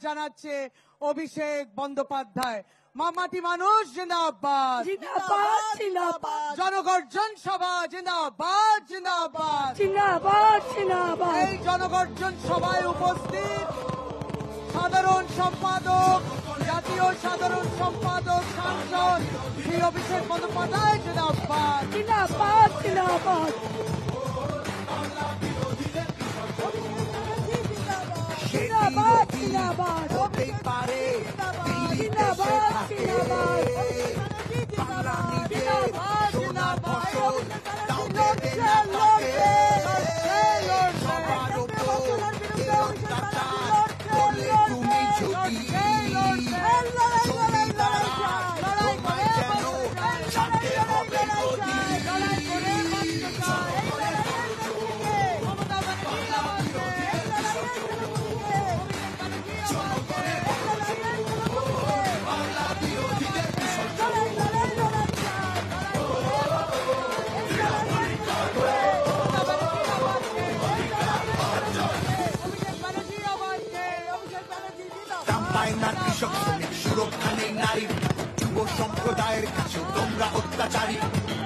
জানাচ্ছে অভিষেক বন্দ্যোপাধ্যায়। মাটি মানুষ জিন্দাবাদ, জিন্দাবাদ জিন্দাবাদ, জনগর্জন সভা জিন্দাবাদ জিন্দাবাদ জিন্দাবাদ জিন্দাবাদ। এই জনগর্জন সভায় উপস্থিত সাধারণ সম্পাদক, জাতীয় সাধারণ সম্পাদক, সাংসদ শ্রী অভিষেক বন্দ্যোপাধ্যায় জিন্দাবাদ জিন্দাবাদ জিন্দাবাদ। জিন্দাবাদ জিন্দাবাদ হতেই পারে জিন্দাবাদ জিন্দাবাদ বাংলা নিজে জিন্দাবাদ সোনার ফসল তাও লড়ছে, দেবে না লড়ছে, তাকে। সবার ওপর এই অত্যাচার করলে তুমি যদি জমিদাররা তোমায় যেন ছাড়তে হবে গদি। রামপায়নার কৃষক শ্রমিক সুরক্ষা নেই নারীর, যুব সম্প্রদায়ের কাছে তোমরা অত্যাচারী।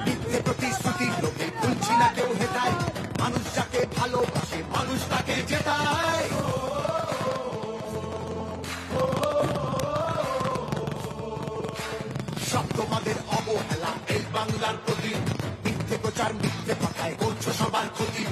মিথ্যে প্রতিশ্রুতির লোকে তুলছি না কেউ হেতায়, মানুষ যাকে ভালোবাসে মানুষ তাকে জেতায়। সব তোমাদের অবহেলা এই বাংলার প্রতি, মিথ্যে প্রচার মিথ্যে পাঠায় করছো সবার ক্ষতি।